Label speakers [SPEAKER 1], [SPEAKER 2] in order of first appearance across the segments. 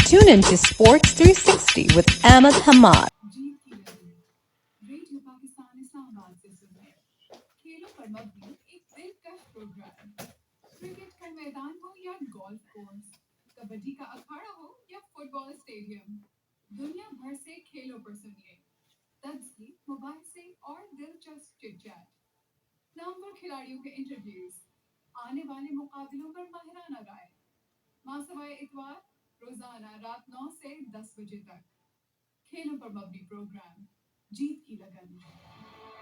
[SPEAKER 1] Tune in to Sports 360 with Ahmed Hamad.
[SPEAKER 2] जीत की लड़ी radio Pakistan Islamabad से सुनिए खेलों पर मबनी एक दिलकश प्रोग्राम क्रिकेट का मैदान हो या गोल्फ कोर्स कबड्डी का अखाड़ा हो या फुटबॉल स्टेडियम दुनिया भर से खेलों पर सुनिए तजकी मोबाइल से और दिलचस्प चिट-चैट नामवर खिलाड़ियों के इंटरव्यूज आने वाले मुकाबलों पर माहिराना राय मासवाए इतवार रोजाना रात 9 से 10 बजे तक खेलों पर मबनी प्रोग्राम जीत की लगन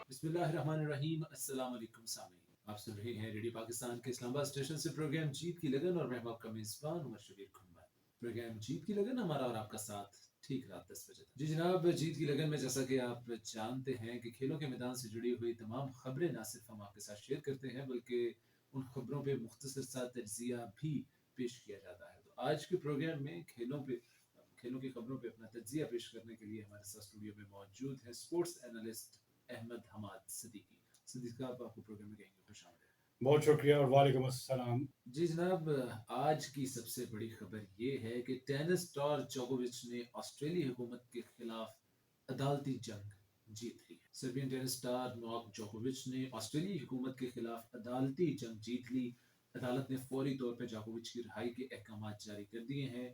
[SPEAKER 3] बिस्मिल्लाहिर्रहमानिर्रहीम अस्सलाम वालेकुम सामीन आप सुन रहे हैं रेडियो पाकिस्तान के इस्लामाबाद स्टेशन से प्रोग्राम जीत की लगन और मैं हूं आपका मेजबान उमर शबीर खुम्मद। प्रोग्राम जीत की लगन हमारा और आपका साथ ठीक रात 10 बजे तक। जी जनाब, जीत की लगन में जैसा कि आप जानते हैं कि खेलों के मैदान से जुड़ी हुई तमाम खबरें ना सिर्फ हम आपके साथ शेयर करते हैं बल्कि उन खबरों पे मुख्तसर सा तज्जिया भी पेश किया जाता है। तो आज के प्रोग्राम में खेलों की खबरों पे अपना तज्जिया पेश करने के लिए हमारे साथ स्टूडियो में मौजूद है स्पोर्ट्स एनालिस्ट अहमद हमाद सिद्दीकी। सिद्दीकी साहब, आपको प्रोग्राम में कहेंगे खुश आमदीद।
[SPEAKER 4] बहुत शुक्रिया और वालेकुम अस्सलाम।
[SPEAKER 3] जी जनाब, आज की सबसे बड़ी खबर ये है कि टेनिस स्टार जोकोविच ने ऑस्ट्रेलियाई हुकूमत के खिलाफ अदालती जंग जीत ली। सर्बियन टेनिस स्टार नोवाक जोकोविच ने ऑस्ट्रेलियाई हुकूमत के खिलाफ अदालती जंग जीत ली। अदालत ने फौरी तौर पर जोकोविच की रिहाई के अहकाम जारी कर दिए हैं।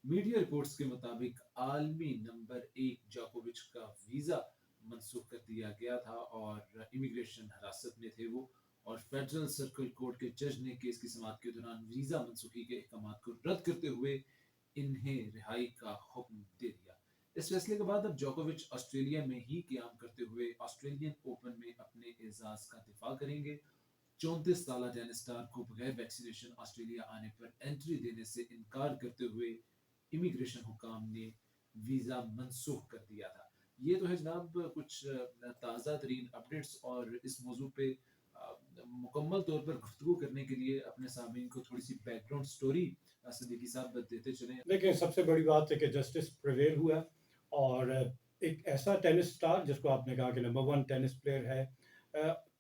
[SPEAKER 3] मीडिया रिपोर्ट्स के मुताबिक आलमी नंबर 1 जोकोविच का वीजा मनसूख कर दिया गया था और इमिग्रेशन हिरासत में थे वो, और फेडरल सर्कल कोर्ट के जज ने केस की समाअत के दौरान वीजा मनसूखी के अहकाम को रद्द करते हुए इन्हें रिहाई का हुक्म दे दिया। इस फैसले के बाद अब जोकोविच ऑस्ट्रेलिया में ही क्याम करते हुए ऑस्ट्रेलियन ओपन में अपने एजाज का दिफा करेंगे। 34 साल टेनिस स्टार को बगैर वैक्सीनेशन ऑस्ट्रेलिया आने पर एंट्री देने से इनकार करते हुए इमिग्रेशन हुकाम ने वीजा मनसूख कर दिया था। ये तो है जनाब कुछ ताज़ा तरीन अपडेट्स, और इस मौजू पे मुकम्मल तौर पर गुफ्तगू करने के लिए अपने सामीन को थोड़ी सी बैकग्राउंड स्टोरी सिद्दीकी साहब देते चले।
[SPEAKER 4] देखिए, सबसे बड़ी बात है कि जस्टिस प्रिवेल हुआ और एक ऐसा टेनिस स्टार जिसको आपने कहा कि नंबर 1 टेनिस प्लेयर है।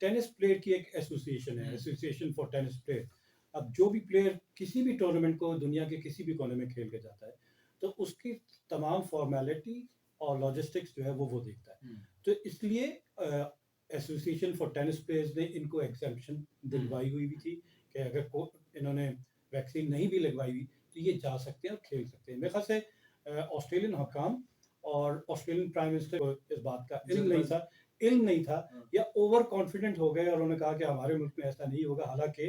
[SPEAKER 4] टेनिस प्लेयर की एक एसोसिएशन है, एसोसिएशन फॉर टेनिस प्लेयर। अब जो भी प्लेयर किसी भी टूर्नामेंट को दुनिया के किसी भी कोने में खेल के जाता है तो उसकी तमाम फॉर्मेलिटी और लॉजिस्टिक्स जो है वो देखता है। तो इसलिए एसोसिएशन फॉर टेनिस प्लेयर्स ने इनको एग्जेम्पशन दिलवाई हुई भी थी कि अगर इन्होंने वैक्सीन नहीं भी लगवाई हुई तो ये जा सकते हैं और खेल सकते हैं। मेरे ख्याल से ऑस्ट्रेलियन हुकाम और ऑस्ट्रेलियन प्राइम मिनिस्टर को इस बात का इल्म नहीं था या ओवर कॉन्फिडेंट हो गए और उन्होंने कहा कि हमारे मुल्क में ऐसा नहीं होगा। हालांकि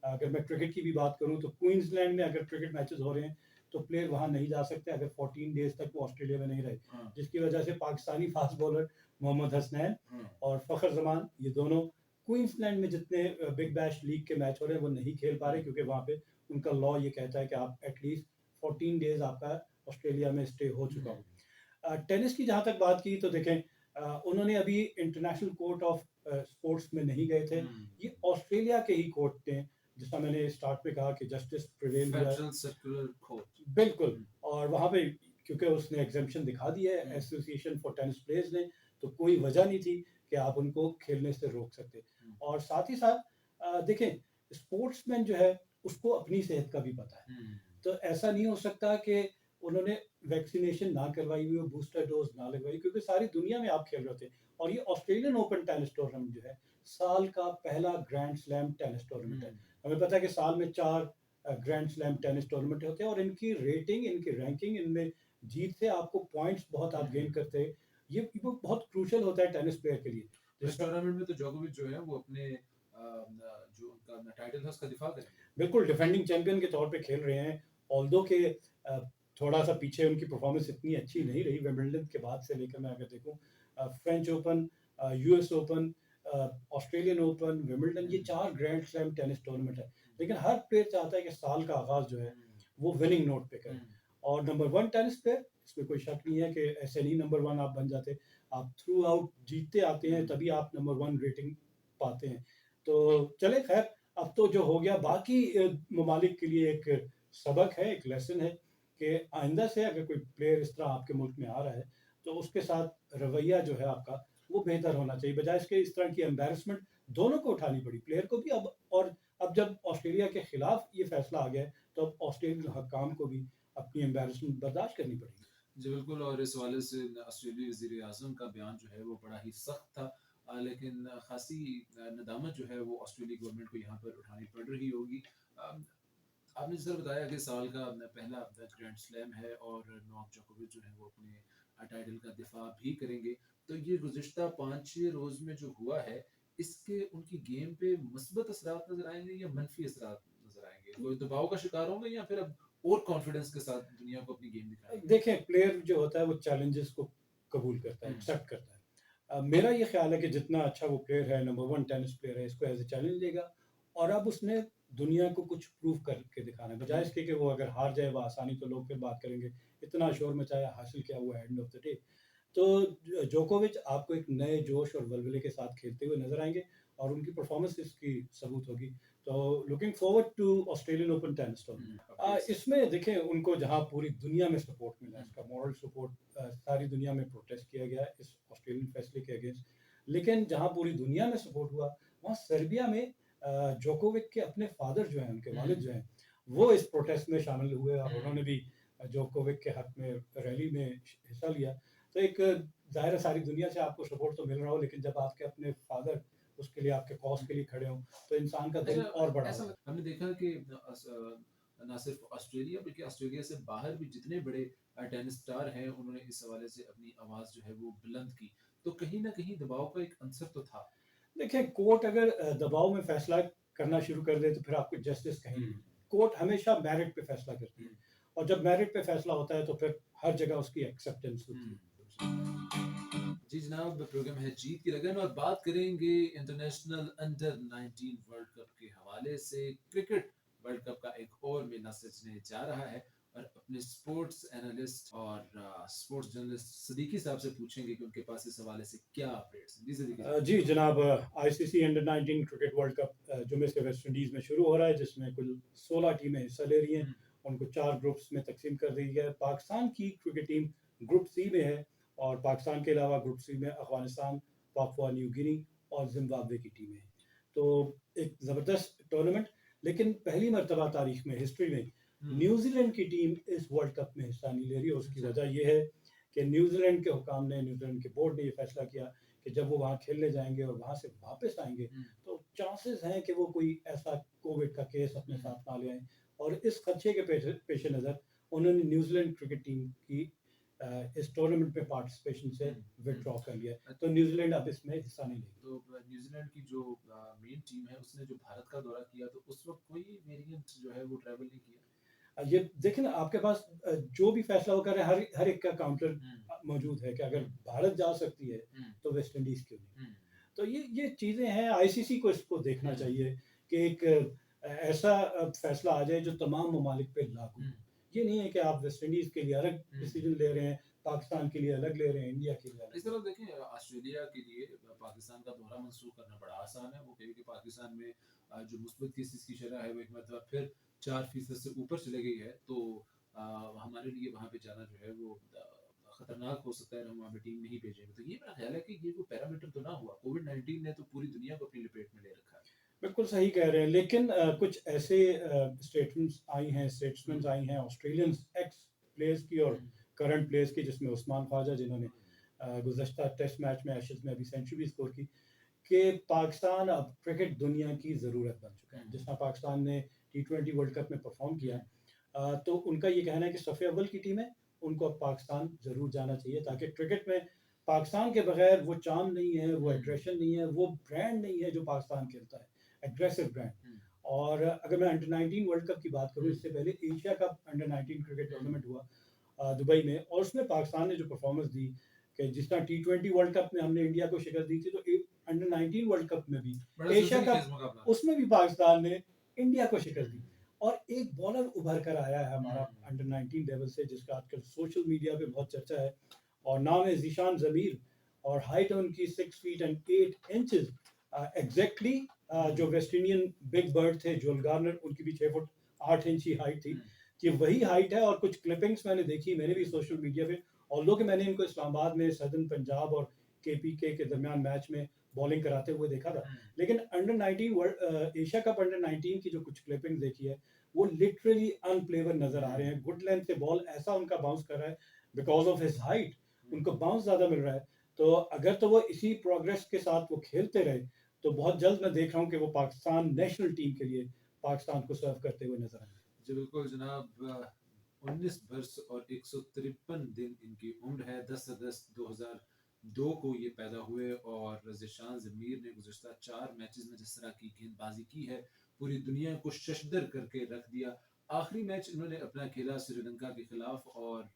[SPEAKER 4] अगर मैं क्रिकेट की भी बात करूं तो क्वींसलैंड में अगर क्रिकेट मैचेस हो रहे हैं तो प्लेयर वहां नहीं जा सकते अगर 14 डेज तक वो ऑस्ट्रेलिया में नहीं रहे, जिसकी वजह से पाकिस्तानी फास्ट बॉलर मोहम्मद हसनैन और फखर जमान ये दोनों क्वींसलैंड में जितने बिग बैश लीग के मैच हो रहे हैं वो नहीं खेल पा रहे क्योंकि वहाँ पे उनका लॉ ये कहता है कि आप एटलीस्ट 14 डेज आपका ऑस्ट्रेलिया में स्टे हो चुका हो। टेनिस की जहाँ तक बात की तो देखें, उन्होंने अभी इंटरनेशनल कोर्ट ऑफ स्पोर्ट्स में नहीं गए थे, ये ऑस्ट्रेलिया के ही कोर्ट ने, जिसका मैंने स्टार्ट में कहा कि justice prevail
[SPEAKER 3] federal circular court,
[SPEAKER 4] बिल्कुल, और वहाँ पे क्योंकि उसने एग्जेम्पशन दिखा दी है एसोसिएशन फॉर टेनिस प्लेयर्स ने, तो कोई वजह नहीं थी कि आप उनको खेलने से रोक सकते। और साथ ही साथ देखें, स्पोर्ट्समैन जो है उसको अपनी सेहत का भी पता है, तो ऐसा नहीं हो सकता कि उन्होंने वैक्सीनेशन ना करवाई हुई हो, बूस्टर डोज ना लगवाई, क्योंकि सारी दुनिया में आप खेल रहे थे। और ये ऑस्ट्रेलियन ओपन टेनिस टूर्नामेंट जो है साल का पहला ग्रैंड स्लैम टेनिस टूर्नामेंट है। हमें पता है कि साल में 4 ग्रैंड स्लैम टेनिस टूर्नामेंट होते हैं और इनकी रेटिंग, इनकी रैंकिंग, इनमें जीत से आपको पॉइंट्स बहुत आप गेन करते हैं। ये बहुत क्रूशियल होता है टेनिस प्लेयर के लिए।
[SPEAKER 3] इस टूर्नामेंट में तो जोकोविच जो है वो अपने जो उनका टाइटल था उसका दिफा करेंगे।
[SPEAKER 4] बिल्कुल डिफेंडिंग चैंपियन के तौर पे खेल रहे हैं, ऑल्दो के थोड़ा सा पीछे उनकी परफॉर्मेंस इतनी अच्छी नहीं रही विंबलडन के बाद से लेकर मैं अगर देखूं French open, US open, Australian open, Wimbledon, ये 4 ग्रैंड स्लैम टेनिस टूर्नामेंट है। लेकिन हर प्लेयर चाहता है कि साल का आगाज जो है वो विनिंग नोट पे करे। और नंबर 1 टेनिस प्लेयर, इसमें कोई शक नहीं है कि ऐसे नहीं नंबर 1 आप बन जाते, आप थ्रू आउट जीतते आते हैं तभी आप नंबर 1 रेटिंग पाते हैं। तो चले खैर, अब तो जो हो गया, बाकी ममालिक के लिए एक सबक है, एक लेसन है कि आइंदा से अगर कोई प्लेयर इस तरह आपके मुल्क में आ रहा है तो उसके साथ रवैया जो है आपका वो बेहतर होना चाहिए, बजाय इसके इस तरह की एम्बेरसमेंट दोनों को उठानी पड़ी, प्लेयर को भी अब, और अब जब ऑस्ट्रेलिया के खिलाफ ये फैसला आ गया है तो अब ऑस्ट्रेलियन हकाम को भी अपनी एम्बैरेसमेंट बर्दाश्त करनी पड़ेगी।
[SPEAKER 3] जी बिल्कुल, और इस हवाले से ऑस्ट्रेलियाई वज़ीर आज़म का बयान जो है वो बड़ा ही सख्त था, लेकिन खासी नदामत जो है वो ऑस्ट्रेलियाई गवर्नमेंट को यहाँ पर उठानी पड़ रही होगी। अ, आपने जिस तरह बताया कि साल का पहला ग्रैंड स्लैम है और नोवाक जोकोविच जो है वो अपने टाइटल का दिफा भी करेंगे। तो ये गुज़िश्ता 5-6 रोज़ में जो हुआ है, इसके उनकी गेम पे मुस्बत असरात नज़र आएँगे या मनफ़ी असरात नज़र आएँगे? कोई दबाव का शिकार होंगे या फिर अब और कॉन्फिडेंस के साथ दुनिया को अपनी गेम दिखाएँगे?
[SPEAKER 4] देखें, प्लेयर जो होता है वो चैलेंजेस को कबूल करता है,
[SPEAKER 3] हुँ,
[SPEAKER 4] एक्सेप्ट करता है। मेरा ये ख्याल है कि जितना अच्छा वो प्लेयर है, नंबर 1 टेनिस प्लेयर है, इसको एज़ अ चैलेंज लेगा और अब उसने दुनिया को कुछ प्रूव करके दिखाना है। बजाय इसके कि वो अगर हार जाए बआसानी तो लोग फिर बात करेंगे, इतना शोर मचाया, हासिल क्या हुआ एंड ऑफ द डे। तो जोकोविच आपको एक नए जोश और वल्वले के साथ खेलते हुए नज़र आएँगे और उनकी परफॉर्मेंस इसकी सबूत होगी। तो looking forward to Australian Open tennis tournament. इसमें देखें उनको जहाँ पूरी दुनिया में सपोर्ट मिला है, इसका मॉरल सपोर्ट सारी दुनिया में प्रोटेस्ट किया गया इस ऑस्ट्रेलियन फैसले के अगेंस्ट। लेकिन जहाँ पूरी दुनिया में सपोर्ट हुआ, वहाँ सर्बिया में जोकोविच के अपने फादर जो हैं, उनके वालिद जो हैं, वो इस प्रोटेस्ट में शामिल हुए और उन्होंने भी जोकोविच के हक में रैली में हिस्सा लिया। तो एक ज़ाहिर है सारी दुनिया से आपको सपोर्ट तो मिल रहा हो, लेकिन जब आपके अपने फादर उसके लिए आपके कॉज़ के लिए खड़े हों, तो इंसान का दिल
[SPEAKER 3] अच्छा,
[SPEAKER 4] और बड़ा
[SPEAKER 3] ऐसा
[SPEAKER 4] होता है।
[SPEAKER 3] हमने देखा कि ना सिर्फ ऑस्ट्रेलिया बल्कि ऑस्ट्रेलिया से बाहर भी जितने बड़े टेनिस स्टार हैं उन्होंने इस हवाले से अपनी आवाज़ जो है वो बुलंद की। तो कहीं न कहीं दबाव का एक अंसर तो था।
[SPEAKER 4] देखिए, कोर्ट अगर दबाव में फैसला करना शुरू कर दे, तो फिर आपको जस्टिस कहीं नहीं मिलेगी। कोर्ट हमेशा मेरिट पे फैसला करती है और जब मेरिट पे फैसला होता है, तो फिर हर जगह उसकी एक्सेप्टेंस होती है।
[SPEAKER 3] जी जनाब, प्रोग्राम है जीत की लगन और बात करेंगे इंटरनेशनल अंडर 19 वर्ल्ड कप के हवाले से। क्रिकेट वर्ल्ड कप का एक और महीना सजने जा रहा है और अपने स्पोर्ट्स एनालिस्ट और स्पोर्ट्स जर्नलिस्ट सदीकी साहब से पूछेंगे कि उनके पास इस हवाले से क्या अपडेट्स हैं। जी सदीकी साहब।
[SPEAKER 4] जी जनाब, ICC under 19 cricket world cup जुमे से वेस्ट इंडीज़ में शुरू हो रहा है, जिसमें कुल 16 टीमें हिस्सा ले रही हैं। उनको 4 ग्रुप्स में तकसीम कर दी है। पाकिस्तान की क्रिकेट टीम ग्रुप सी में है और पाकिस्तान के अलावा ग्रुप सी में अफगानिस्तान, पापुआ न्यू गिनी और जिम्बाब्वे की टीमें हैं। तो एक ज़बरदस्त टूर्नामेंट, लेकिन पहली मरतबा तारीख में, हिस्ट्री में न्यूजीलैंड की टीम इस वर्ल्ड कप में हिस्सा नहीं ले रही और उसकी वजह यह है कि न्यूजीलैंड के हुकाम ने, न्यूजीलैंड के बोर्ड ने यह फैसला किया कि जब वो वहाँ खेलने जाएंगे और वहाँ से वापस आएंगे, तो चांसेस हैं कि वो कोई ऐसा कोविड का केस अपने साथ ना ले आएं और इस खदशे के पेश नज़र उन्होंने न्यूजीलैंड क्रिकेट टीम की इस टूर्नामेंट में पार्टिसिपेशन से विड्रॉ कर लिया है। तो न्यूजीलैंड अब इसमें हिस्सा नहीं लेगी।
[SPEAKER 3] तो न्यूजीलैंड की जो मेन टीम है उसने जो भारत का दौरा किया तो उस वक्त कोई वेरिएंट जो है वो ट्रैवल नहीं किया।
[SPEAKER 4] ये देखें ना, आपके पास जो भी फैसला वो कर रहे हैं, हर एक का काउंटर मौजूद है कि अगर भारत जा सकती है तो वेस्ट इंडीज क्यों नहीं। तो ये चीज़ें हैं, आईसीसी को इसको देखना चाहिए कि एक ऐसा फैसला आ जाए जो तमाम ममालिक पे लागू हो। ये नहीं है कि आप वेस्ट इंडीज के लिए अलग डिसीजन ले रहे हैं, पाकिस्तान के लिए अलग ले रहे हैं, इंडिया के लिए अलग।
[SPEAKER 3] इस तरह देखें, ऑस्ट्रेलिया के लिए पाकिस्तान का दौरा मंसूख करना बड़ा आसान है। वो कहें कि पाकिस्तान में जो मुस्बत केसेस की शरह है वो एक मतलब फिर 4% से ऊपर चले गई है। तो हमारे लिए वहाँ पे जाना जो है वो खतरनाक हो सकता है, हम वहाँ पे टीम नहीं भेजेंगे। तो ये मेरा ख्याल है कि ये कोई पैरामीटर तो ना हुआ। कोविड-19 ने तो पूरी दुनिया को अपनी लपेट में ले रखा है।
[SPEAKER 4] बिल्कुल सही कह रहे हैं, लेकिन कुछ ऐसे स्टेटमेंट्स आई हैं ऑस्ट्रेलियंस एक्स प्लेयर्स की और करंट प्लेयर्स की, जिसमें उस्मान ख्वाजा, जिन्होंने गुज़श्ता टेस्ट मैच में एशेज़ में अभी सेंचुरी स्कोर की, कि पाकिस्तान अब क्रिकेट दुनिया की ज़रूरत बन चुका है। जिस तरह पाकिस्तान ने T20 वर्ल्ड कप में परफॉर्म किया, तो उनका ये कहना है कि सफ़े अव्वल की टीम है, उनको अब पाकिस्तान ज़रूर जाना चाहिए, ताकि क्रिकेट में पाकिस्तान के बगैर वो चार्म नहीं है, वो एग्रेशन नहीं है, वो ब्रांड नहीं है जो पाकिस्तान खेलता है, एग्रेसिव ब्रांड। और अगर मैं अंडर 19 वर्ल्ड कप की बात करूँ, इससे पहले Asia cup under 19 cricket tournament हुआ दुबई में, और उसमें पाकिस्तान ने जो परफॉर्मेंस दी कि जिस तरह T20 वर्ल्ड कप में हमने इंडिया को शिकस्त दी थी, तो अंडर 19 वर्ल्ड कप में भी, एशिया कप, उसमें भी पाकिस्तान ने इंडिया को शिकस्त दी। और एक बॉलर उभर कर आया है हमारा अंडर 19 लेवल से, जिसका आजकल सोशल मीडिया पे बहुत चर्चा है, और नाम है ज़ीशान ज़मीर, और हाइट है उनकी 6 फीट एंड 8 इंचेस एग्जैक्टली। जो वेस्ट इंडियन बिग बर्ड थे जोल गार्नर, उनकी भी 6 फुट 8 इंच की हाइट थी, कि वही हाइट है। और कुछ क्लिपिंग्स मैंने देखी, मैंने भी सोशल मीडिया पे, और लोग मैंने इनको इस्लामाबाद में सदर्न पंजाब और केपीके के दरमियान मैच में बॉलिंग कराते हुए देखा था। लेकिन अंडर 19 एशिया कप अंडर 19 की जो कुछ क्लिपिंग्स देखी है, वो लिटरली अनप्लेवर नजर आ रहे हैं। गुड लेंथ से बॉल ऐसा उनका बाउंस कर रहा है बिकॉज ऑफ हिज हाइट, उनको बाउंस ज़्यादा मिल रहा है। तो अगर तो वो इसी प्रोग्रेस के साथ वो खेलते रहे तो बहुत जल्द मैं देख रहा हूँ कि वो पाकिस्तान नेशनल टीम के लिए पाकिस्तान को सर्व करते हुए नजर आएंगे।
[SPEAKER 3] जी बिल्कुल जनाब, 19 वर्ष और 153 दिन इनकी उम्र है। 10 अगस्त 2002 को ये पैदा हुए और ज़िशान ज़मीर ने गुज़श्ता 4 मैचेस में जिस तरह की गेंदबाजी की है, पूरी दुनिया को शशदर करके रख दिया। आखिरी मैच इन्होंने अपना खेला श्रीलंका के खिलाफ और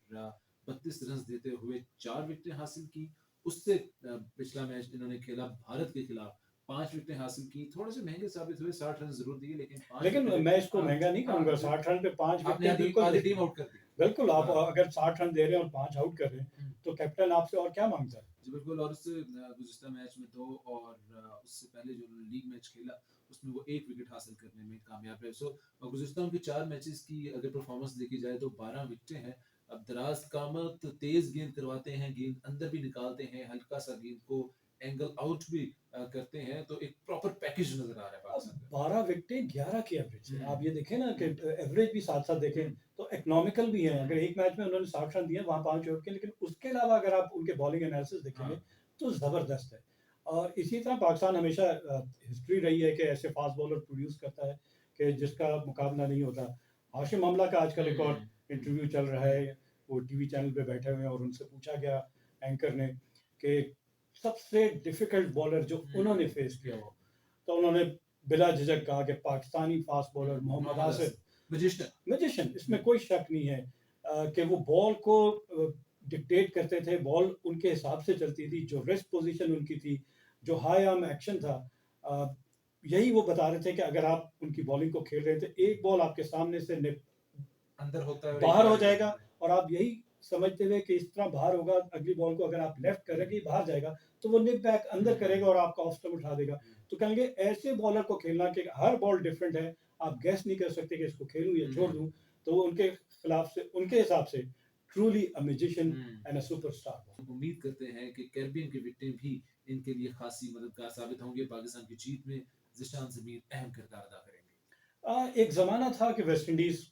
[SPEAKER 3] 32 रन देते हुए 4 विकेटें हासिल की। उससे पिछला मैच इन्होंने खेला भारत के खिलाफ, 5 विकेटें हासिल की। थोड़े से महंगे साबित हुए, 60 रन जरूर दिए, लेकिन 5
[SPEAKER 4] लेकिन
[SPEAKER 3] विकेटें।
[SPEAKER 4] मैं इसको
[SPEAKER 3] हाँ,
[SPEAKER 4] महंगा नहीं
[SPEAKER 3] हाँ,
[SPEAKER 4] कहूंगा। 60 रन पे 5
[SPEAKER 3] आपने
[SPEAKER 4] विकेट बिल्कुल
[SPEAKER 3] आधी टीम आउट कर दी।
[SPEAKER 4] बिल्कुल। आप
[SPEAKER 3] हाँ।
[SPEAKER 4] अगर 60 रन दे रहे हैं और 5 आउट कर रहे हैं तो कैप्टन आपसे और क्या मांगता है।
[SPEAKER 3] जी बिल्कुल। और उससे गुज़श्ता मैच में 2 और उससे पहले जो उन्होंने लीग मैच खेला उसमें वो 1 विकेट हासिल करने में कामयाब रहे। सो गुज़श्ता उनके 4 मैचेस की अगर परफॉर्मेंस देखी जाए तो 12 विकेटें हैं। अब दराज कामत, तेज गेंद करवाते हैं, गेंद अंदर भी निकालते हैं, हल्का सा गेंद को एंगल आउट भी करते हैं। तो एक प्रॉपर पैकेज नजर आ रहा है पाकिस्तान का।
[SPEAKER 4] 12 विकेटें 11 की एवरेज है। आप
[SPEAKER 3] हम्म।
[SPEAKER 4] ये देखें ना कि एवरेज भी साथ साथ देखें तो इकोनॉमिकल भी है। अगर एक मैच में उन्होंने 60 रन दिए वहां 5 विकेट के, लेकिन उसके अलावा अगर आप उनके बॉलिंग एनालिसिस देखेंगे
[SPEAKER 3] हाँ।
[SPEAKER 4] तो जबरदस्त है। और इसी तरह पाकिस्तान हमेशा हिस्ट्री रही है कि ऐसे फास्ट बॉलर प्रोड्यूस करता है कि जिसका मुकाबला नहीं होता। हाशिम अमला का आजकल एक और इंटरव्यू चल रहा है, वो टीवी चैनल पे बैठे हुए हैं और उनसे पूछा गया एंकर ने कि सबसे डिफिकल्ट बॉलर जो उन्होंने फेस किया हो, तो उन्होंने बिला झिझक कहा कि Pakistani fast bowler Mohammad Asif magician, इसमें कोई शक नहीं है कि वो बॉल को डिक्टेट करते थे। बॉल उनके हिसाब से चलती थी, जो रेस्ट पोजीशन उनकी थी, जो हाई आर्म एक्शन था, यही वो बता रहे थे कि अगर आप उनकी बॉलिंग को खेल रहे थे, एक बॉल आपके सामने से
[SPEAKER 3] अंदर होता है और
[SPEAKER 4] बाहर
[SPEAKER 3] एक
[SPEAKER 4] हो
[SPEAKER 3] बाहर
[SPEAKER 4] जाएगा
[SPEAKER 3] जाता है।
[SPEAKER 4] और आप यही समझते हुए कि इस तरह बाहर होगा, अगली बॉल को अगर आप लेफ्ट करेंगे बाहर जाएगा तो वो निप बैक अंदर करेगा और आपका ऑफ स्टंप उठा देगा। तो कहेंगे ऐसे बॉलर को खेलना कि हर बॉल डिफरेंट है, आप गैस नहीं कर सकते कि इसको खेलूं या छोड़ दूं। तो वो उनके खिलाफ से, उनके हिसाब से truly a magician and a superstar.
[SPEAKER 3] उम्मीद करते हैं कि कैरिबियन की विकेटें भी इनके लिए खासी मददगार साबित होंगे। पाकिस्तान की जीत में ज़िशान ज़मीर अहम किरदार अदा करेंगे।
[SPEAKER 4] एक ज़माना था कि वेस्ट इंडीज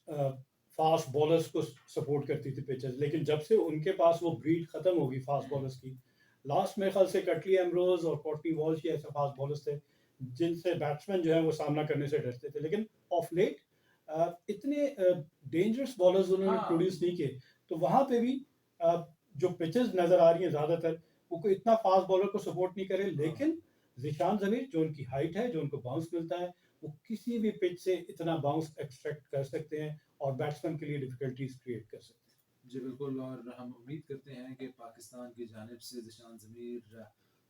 [SPEAKER 4] फास्ट बॉलर्स को सपोर्ट करती थी पिचेस, लेकिन जब से उनके पास वो ब्रीड खत्म होगी फास्ट बॉलर्स की, लास्ट मेरे ख्याल से कटली एमरोज और कॉटनी वॉल्श ही ऐसे फास्ट बॉलर्स थे जिनसे बैट्समैन जो है वो सामना करने से डरते थे। लेकिन ऑफ लेट इतने डेंजरस बॉलर्स उन्होंने
[SPEAKER 3] हाँ।
[SPEAKER 4] प्रोड्यूस नहीं किए। तो वहाँ पे भी जो पिचेस नज़र आ रही हैं ज़्यादातर वो कोई इतना फास्ट बॉलर को सपोर्ट नहीं करे। लेकिन ज़िशान ज़मीर जो उनकी हाइट है, जो उनको बाउंस मिलता है, वो किसी भी पिच से इतना बाउंस एक्सट्रैक्ट कर सकते हैं और बैट्समैन के लिए डिफिकल्टीज क्रिएट कर सकते हैं।
[SPEAKER 3] जी बिल्कुल। और हम उम्मीद करते हैं कि पाकिस्तान की जानिब से ज़िशान ज़मीर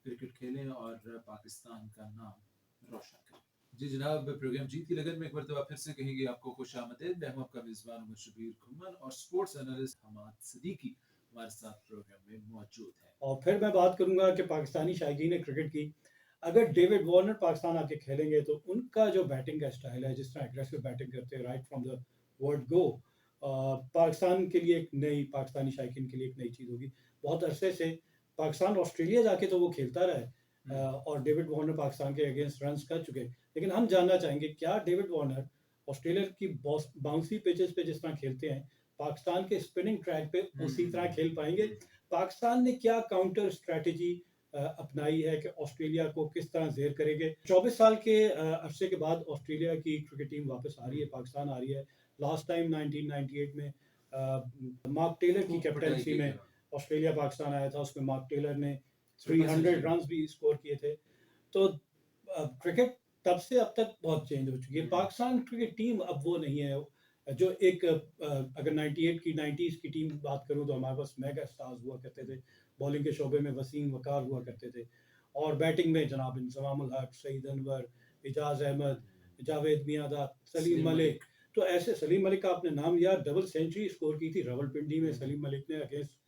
[SPEAKER 3] क्रिकेट खेलें और पाकिस्तान का नाम रोशन करें। जी जनाब, प्रोग्राम जीत की लगन में एक मरतबा फिर से कहेंगे आपको खुश आमदीद। मैं हूं आपका मेज़बान उमर शबीर खुम्मन और स्पोर्ट्स एनालिस्ट हमाद सदीकी हमारे साथ प्रोग्राम में मौजूद है।
[SPEAKER 4] और फिर मैं बात करूंगा कि पाकिस्तानी शायकीन क्रिकेट की, अगर डेविड वार्नर पाकिस्तान आके खेलेंगे तो उनका जो बैटिंग का स्टाइल है, जिस तरह एग्रेसिव बैटिंग करते हैं right from the word go, Pakistan के लिए एक नई, पाकिस्तानी शायकीन के लिए एक नई चीज़ होगी। बहुत अरसे से पाकिस्तान ऑस्ट्रेलिया जाके तो वो खेलता रहा है और डेविड वार्नर पाकिस्तान के अगेंस्ट रन कर चुके, लेकिन हम जानना चाहेंगे क्या डेविड वार्नर ऑस्ट्रेलिया की बाउंसी पिचेस पे जिस तरह खेलते हैं पाकिस्तान के स्पिनिंग ट्रैक पे उसी तरह खेल पाएंगे। पाकिस्तान ने क्या काउंटर स्ट्रेटजी अपनाई है कि ऑस्ट्रेलिया को किस तरह जेर करेंगे। 24 साल के अरसे के बाद ऑस्ट्रेलिया की क्रिकेट टीम वापस आ रही है, पाकिस्तान आ रही है। लास्ट टाइम 1998 में मार्क टेलर की कैप्टनसी में ऑस्ट्रेलिया पाकिस्तान आया था, उसमें मार्क टेलर ने 300 रन भी स्कोर किए थे। तो क्रिकेट तब से अब तक बहुत चेंज हो चुकी है। पाकिस्तान क्रिकेट टीम अब वो नहीं है जो एक अगर 98 की 90s की टीम बात करूं तो हमारे पास मेगा स्टार्स हुआ करते थे। बॉलिंग के शोबे में वसीम वकार हुआ करते थे और बैटिंग में जनाब इंजमाम उल हक, सईद अनवर, इजाज अहमद, जावेद मियांदा, सलीम मलिक। तो ऐसे सलीम मलिक का आपने नाम लिया, डबल सेंचुरी स्कोर की थी रावलपिंडी में सलीम मलिक ने अगेंस्ट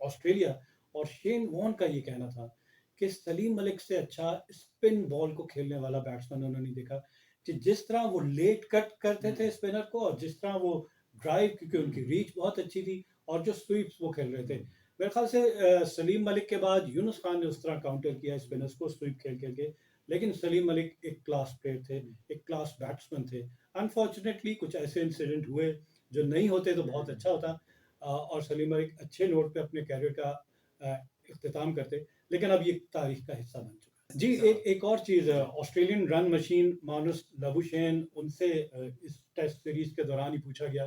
[SPEAKER 4] ऑस्ट्रेलिया। और शेन वॉर्न का ये कहना था कि सलीम मलिक से अच्छा स्पिन बॉल को खेलने वाला बैट्समैन उन्होंने देखा, कि जिस तरह वो लेट कट करते थे स्पिनर को और जिस तरह वो ड्राइव, क्योंकि उनकी रीच बहुत अच्छी थी, और जो स्वीप्स वो खेल रहे थे। मेरे ख्याल से सलीम मलिक के बाद यूनुस खान ने उस तरह काउंटर किया स्पिनर्स को स्वीप खेल खेल के, लेकिन सलीम मलिक एक क्लास प्लेयर थे, एक क्लास बैट्समैन थे। अनफॉर्चुनेटली कुछ ऐसे इंसिडेंट हुए जो नहीं होते तो बहुत अच्छा होता, और सलीम मलिक अच्छे नोट पे अपने कैरियर का इख्तिताम करते, लेकिन अब ये तारीख का हिस्सा बन चुका है। जी, एक और चीज़, ऑस्ट्रेलियन रन मशीन मानुस लबुशेन, उनसे इस टेस्ट सीरीज के दौरान ही पूछा गया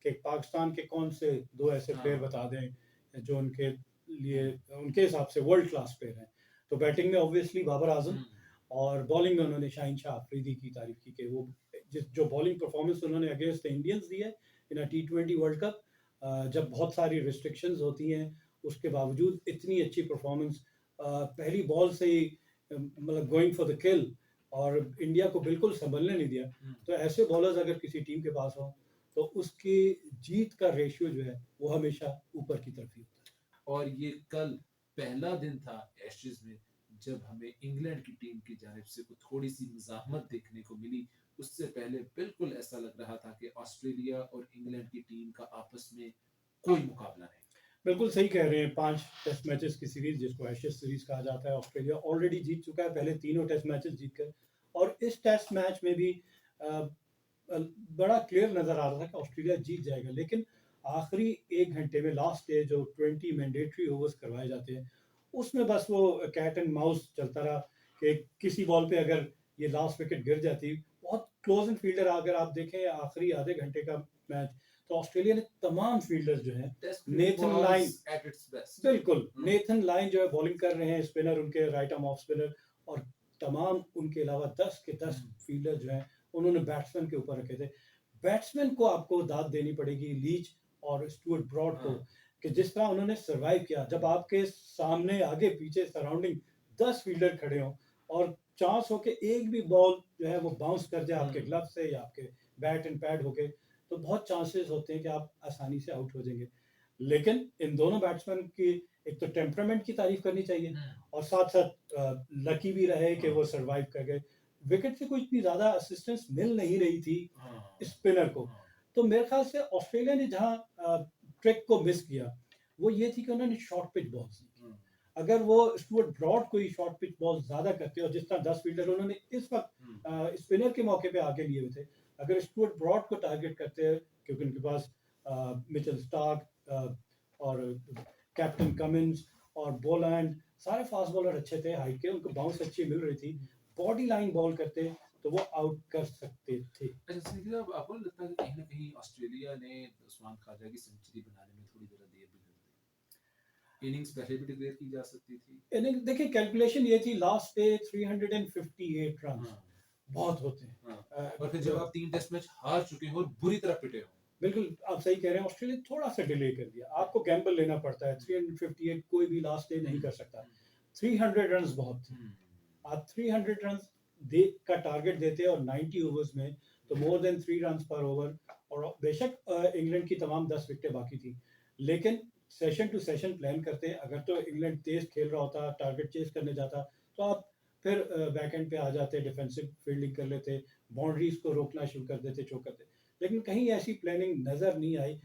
[SPEAKER 4] कि पाकिस्तान के कौन से 2 ऐसे प्लेयर बता दें जो उनके लिए उनके हिसाब से वर्ल्ड क्लास प्लेयर हैं। तो बैटिंग में ऑब्वियसली बाबर आजम, और बॉलिंग में उन्होंने शाहीन शाह अफरीदी की तारीफ की कि वो जो बॉलिंग परफॉर्मेंस उन्होंने अगेंस्ट द इंडियंस दी है इन T20 वर्ल्ड कप, जब बहुत सारी रिस्ट्रिक्शंस होती हैं उसके बावजूद इतनी अच्छी परफॉर्मेंस, पहली बॉल से ही मतलब गोइंग फॉर द किल, और इंडिया को बिल्कुल संभलने नहीं दिया। तो ऐसे बॉलर्स अगर किसी टीम के पास हो तो उसकी जीत का रेशियो जो है वो हमेशा ऊपर की तरफ ही होता है।
[SPEAKER 3] और ये कल पहला दिन था एशेज में जब हमें इंग्लैंड की टीम की जानिब से थोड़ी सी मज़ाहमत देखने को मिली। उससे पहले बिल्कुल ऐसा लग रहा था कि ऑस्ट्रेलिया और इंग्लैंड की टीम का आपस में कोई मुकाबला नहीं।
[SPEAKER 4] बिल्कुल सही कह रहे हैं। 5 टेस्ट मैचेस की सीरीज जिसको एशेज सीरीज कहा जाता है, ऑस्ट्रेलिया ऑलरेडी जीत चुका है पहले तीनों टेस्ट मैचेस जीतकर, और इस टेस्ट मैच में भी बड़ा क्लियर नजर आ रहा था कि ऑस्ट्रेलिया जीत जाएगा, लेकिन आखिरी 1 घंटे में लास्ट डे जो 20 मैंडेटरी ओवर्स करवाए जाते हैं उसमें बस वो कैट एंड माउस चलता रहा कि किसी बॉल पे अगर ये लास्ट विकेट गिर जाती, बहुत क्लोज एंड फील्डर, अगर आप देखें आखिरी आधे घंटे का मैच, तो ऑस्ट्रेलिया ने तमाम फील्डर्स जो हैं, Nathan line
[SPEAKER 3] at its best,
[SPEAKER 4] बिल्कुल नेथन लाइन जो है बॉलिंग कर रहे हैं, स्पिनर उनके राइट आर्म ऑफ स्पिनर, और तमाम उनके अलावा 10 के 10 फील्डर जो हैं उन्होंने बैट्समैन के ऊपर रखे थे। बैट्समैन को आपको दाद देनी पड़ेगी, लीच और स्टुअर्ट ब्रॉड को, कि जिस तरह उन्होंने सरवाइव किया जब आपके सामने आगे पीछे सराउंडिंग 10 फील्डर खड़े हों और चांस हो के एक भी बॉल जो है वो बाउंस कर जाए आपके ग्लव से या आपके बैट एंड पैड होके, तो बहुत चांसेस होते हैं कि आप आसानी से आउट हो जाएंगे। लेकिन इन दोनों बैट्समैन की एक तो टेम्परामेंट की तारीफ करनी चाहिए, और साथ साथ लकी भी रहे कि वो सरवाइव कर गए। विकेट से कोई इतनी ज़्यादा असिस्टेंस मिल नहीं रही थी स्पिनर को, तो मेरे ख्याल से ऑस्ट्रेलिया ने जहाँ ट्रिक को मिस किया वो ये थी कि उन्होंने शॉर्ट पिच बॉल्स नहीं की। अगर वो स्टुअर्ट ब्रॉड कोई शॉर्ट पिच बॉल ज़्यादा करते, और जिस तरह 10 फील्डर उन्होंने इस वक्त स्पिनर के मौके पे आगे लिए हुए थे, अगर स्टुअर्ट ब्रॉड को टारगेट करते, क्योंकि उनके पास मिचेल स्टार्क और कैप्टन कमिंस और बोलैंड सारे फास्ट बॉलर अच्छे थे, हाइट के, उनको बाउंस अच्छी मिल रही थी, बॉडी लाइन बॉल करते तो वो आउट कर सकते थे।
[SPEAKER 3] अच्छा संदीप, अब आपको नहीं लगता कि कहीं ना कहीं ऑस्ट्रेलिया ने उस्मान ख्वाजा की सेंचुरी बनाने में थोड़ी देर देर भी कर दी? इनिंग्स पहले भी डिक्लेयर की जा सकती थी।
[SPEAKER 4] इनिंग देखिए, कैलकुलेशन ये थी लास्ट डे 358 रन बहुत होते हैं,
[SPEAKER 3] और फिर जब आप 3 टेस्ट मैच हार चुके हो और बुरी तरह पिटे हो,
[SPEAKER 4] बिल्कुल आप सही कह रहे हैं, ऑस्ट्रेलिया थोड़ा सा डिले कर दिया, आपको गैम्बल लेना पड़ता है, 358 कोई भी लास्ट डे नहीं कर सकता, 300 रन बहुत थे, आप 300 रन का टारगेट देते और 90 ओवर्स में, तो मोर देन 3 रन पर ओवर, और बेशक इंग्लैंड की तमाम 10 विकेटें बाकी थी, लेकिन सेशन टू सेशन प्लान करते, अगर तो इंग्लैंड तेज खेल रहा होता, टारगेट चेस करने जाता, तो आप फिर बैक एंड पे आ जाते, डिफेंसिव फील्डिंग कर लेते, बाउंड्रीज को रोकना शुरू कर देते, चौक करते, लेकिन कहीं ऐसी प्लानिंग नजर नहीं आई।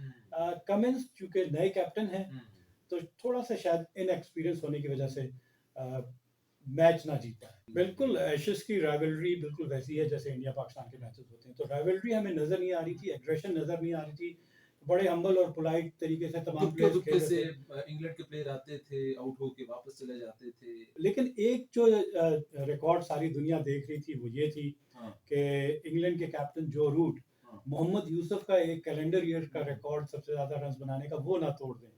[SPEAKER 4] कमिंस चूंकि नए कैप्टन हैं तो थोड़ा सा शायद इनएक्सपीरियंस होने की वजह से मैच ना जीता है। बिल्कुल एशेज की राइवलरी बिल्कुल वैसी है जैसे इंडिया पाकिस्तान के मैचेस होते हैं, तो राइवलरी हमें नजर नहीं आ रही थी, एग्रेशन नजर नहीं आ रही थी, बड़े हम्बल और पोलाइट तरीके से तमाम प्लेयर्स खेल रहे थे।
[SPEAKER 3] इंग्लैंड के प्लेयर आते थे, आउट होके वापस चले जाते थे।
[SPEAKER 4] लेकिन एक जो रिकॉर्ड सारी दुनिया देख रही थी वो ये थी कि इंग्लैंड के कैप्टन जो रूट, मोहम्मद यूसुफ का एक कैलेंडर ईयर का रिकॉर्ड सबसे ज्यादा रन बनाने का, वो ना तोड़ दें,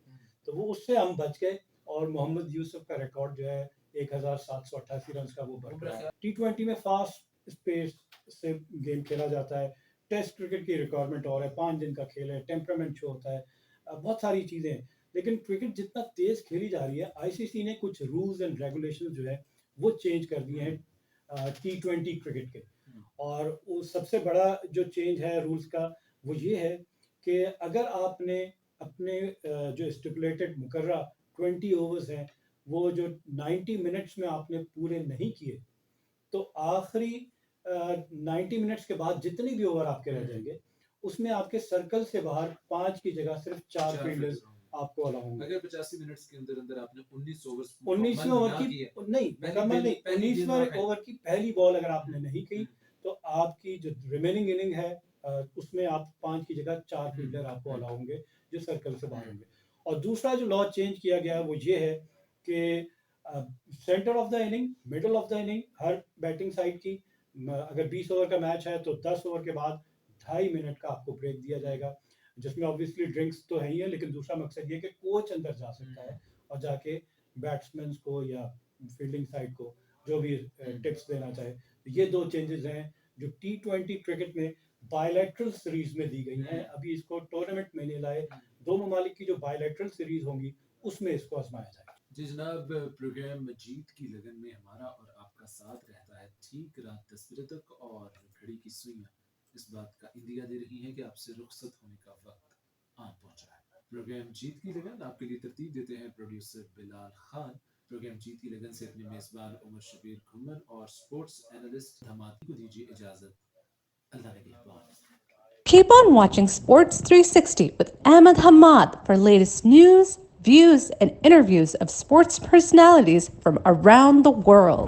[SPEAKER 4] तो वो उससे हम बच गए, और मोहम्मद यूसुफ का रिकॉर्ड जो है 1788 रन का वो बरकरार। T20 में फास्ट स्पेस से गेम खेला जाता है, टेस्ट क्रिकेट की रिक्वायरमेंट और है, 5 दिन का खेल है, टेम्परामेंट शो होता है, बहुत सारी चीज़ें हैं, लेकिन क्रिकेट जितना तेज खेली जा रही है, आईसीसी ने कुछ रूल्स एंड रेगुलेशन जो है वो चेंज कर दिए हैं T20 क्रिकेट के, और वो सबसे बड़ा जो चेंज है रूल्स का वो ये है कि अगर आपने अपने जो स्टिपुलेटेड मुकर्रा 20 ओवर्स हैं वो जो 90 मिनट्स में आपने पूरे नहीं किए, तो आखिरी 90 मिनट्स के बाद जितनी भी ओवर आपके रह जाएंगे उसमें आपके सर्कल से बाहर 5 की जगह सिर्फ 4 फील्डर्स आपको अलाउ होंगे।
[SPEAKER 3] अगर 85 मिनट्स के अंदर अंदर आपने 19 ओवर्स
[SPEAKER 4] 19वें ओवर की नहीं मुकम्मल नहीं,
[SPEAKER 3] पहली गेंद
[SPEAKER 4] 19वें
[SPEAKER 3] ना खेली।
[SPEAKER 4] ओवर की पहली बॉल अगर आपने नहीं की तो आपकी जो रिमेनिंग इनिंग है उसमें आप 5 की जगह 4 फील्डर आपको अलाउ होंगे जो सर्कल से बाहर होंगे। और दूसरा जो लॉ चेंज किया गया है वो ये है कि centre of the inning, middle of the inning her batting side की अगर 20 ओवर का मैच है तो 10 ओवर के बाद 2.5 मिनट का आपको ब्रेक दिया जाएगा, जिसमें ऑब्वियसली ड्रिंक्स तो है ही है, लेकिन दूसरा मकसद ये है कि कोच अंदर जा सकता है और जाके बैट्समैन को या फील्डिंग साइड को जो भी टिप्स देना चाहे। तो ये 2 चेंजेस हैं जो T20 क्रिकेट में बायलैटरल सीरीज में दी गई हैं। अभी इसको टूर्नामेंट में नहीं लाए, 2 ममालिक की जो बायलैटरल सीरीज होंगी उसमें इसको आजमाया जाएगा।
[SPEAKER 3] जी जनाब, प्रोग्राम जीत की लगन में हमारा और आपका साथ रहता है ठीक रात 10 बजे तक, और घड़ी की सुइयां इस बात का इंदिया दे रही हैं कि आपसे रुखसत होने का वक्त आ पहुंचा है। प्रोग्राम जीत की लगन आपके लिए तरतीब देते हैं प्रोड्यूसर बिलाल खान। प्रोग्राम जीत की लगन से अपने मेजबान उमर शबीर घुमन और स्पोर्ट्स एनालिस्ट धमाती को दीजिए इजाजत। अल्लाह निगहबान।
[SPEAKER 1] Keep on watching Sports 360 with Ahmed Hamad for latest news, views, and interviews of sports personalities from around the world.